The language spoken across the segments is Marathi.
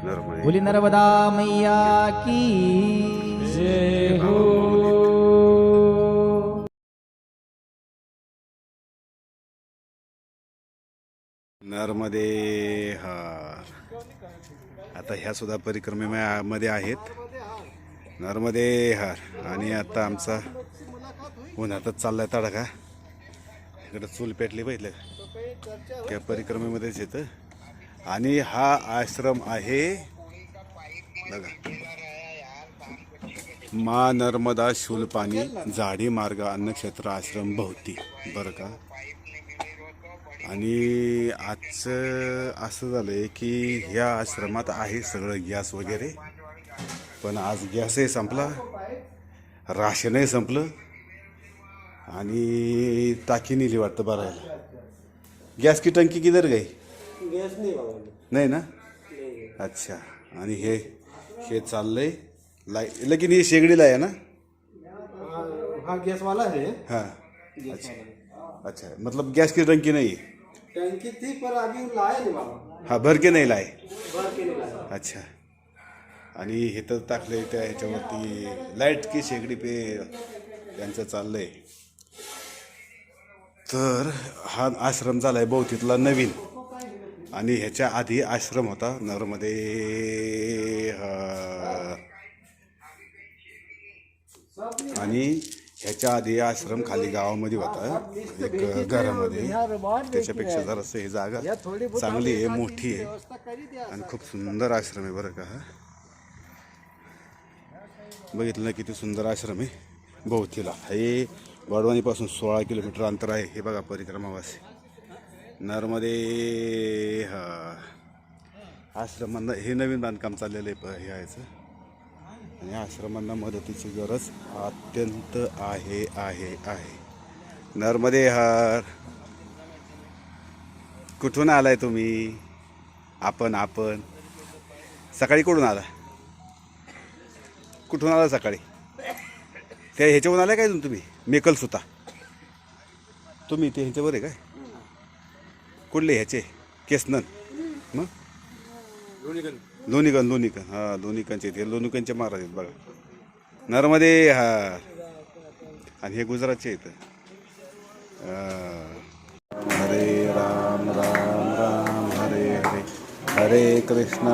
नर्मदे बोली नर्मदा मैया की जय हो। नर्मदे हार. आता ह्या सुद्धा परिक्रमेमध्ये आहेत. नर्मदे हार. आणि आता आमचा उन्हातच चाललाय तडाखा. इकडे चूल पेटली बघितलं त्या परिक्रमेमध्येच येतं. आणि हा आश्रम आहे बघा, मा नर्मदा शूलपाणी झाडी मार्ग अन्नक्षेत्र आश्रम भोवती बरं का. आणि आजचं असं झालंय की ह्या आश्रमात आहे सगळं गॅस वगैरे, पण आज गॅसही संपला, राशनही संपलं आणि टाकी नेली वाटतं भरायला. गॅस की टंकी किधर गई? गैस नहीं बाबा, नाही ना. नहीं. अच्छा. आणि हे चाललंय लेकिन ये शेगडीला आहे ना. हाँ गैस वाला है. हाँ. गैस अच्छा वाला अच्छा, मतलब गैस की टंकी नहीं है. टंकी थी पर अभी लाए नहीं बाबा, हाँ, भर के नहीं लाए. भर के नहीं लाए. अच्छा. आणि हे तर टाकले त्या ह्याच्यावरती लाईट की शेगडी पे त्यांचं चाललंय. तर हा आश्रम झालाय बहुतीतला नवीन. आणि ह्याच्या आधी आश्रम होता नर्मदे. आणि ह्याच्या आधी आश्रम खाली गावामध्ये होता एक घरामध्ये. त्याच्यापेक्षा जरासं ही जागा चांगली आहे, मोठी आहे आणि खूप सुंदर आश्रम आहे बरं का. हा बघितलं ना किती सुंदर आश्रम आहे भोवतीला. हे वडवानीपासून 16 किलोमीटर अंतर आहे. हे बघा परिक्रमावासी नर्मदे हा आश्रमांना हे नवीन बांधकाम चाललेलं आहे हे यायचं. आणि आश्रमांना मदतीची गरज अत्यंत आहे आहे आहे. नर्मदे हार. कुठून आलाय तुम्ही? आपण सकाळी कुठून आला? कुठून आला सकाळी? त्या ह्याच्यावरून आलाय काय तुम्ही? मेकल सुता तुम्ही ते ह्याच्यावर आहे काय? कुठले ह्याचे? केसनन. मग लोणीकन. हां, लोणीकनचे ते लोणीकनचे महाराज आहेत बघा. नर्मदे हार. आणि हे गुजरातचे आहेत. हरे राम राम राम हरे हरे, हरे कृष्ण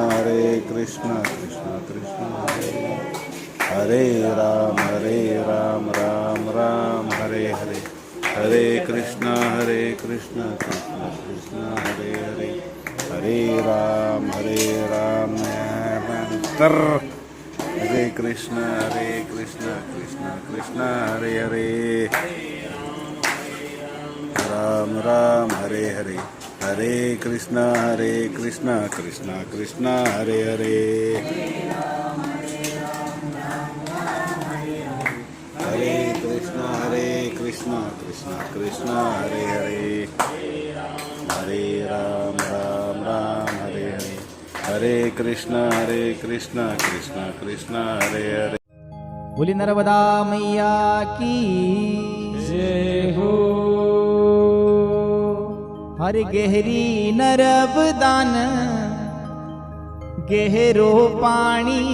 कृष्ण कृष्ण हरे राम राम राम हरे हरे, हरे कृष्ण कृष्ण कृष्ण हरे हरे, हरे राम तर हरे कृष्ण कृष्ण कृष्ण हरे हरे, राम राम हरे हरे, हरे कृष्ण कृष्ण कृष्ण हरे हरे, हरे कृष्ण कृष्ण हरे हरे, हरे राम राम हरे हरे, हरे कृष्ण कृष्ण कृष्ण हरे हरे. बोली नर्मदा मैया की जय हो. हर गहरी नर्मदान गहरो पाणी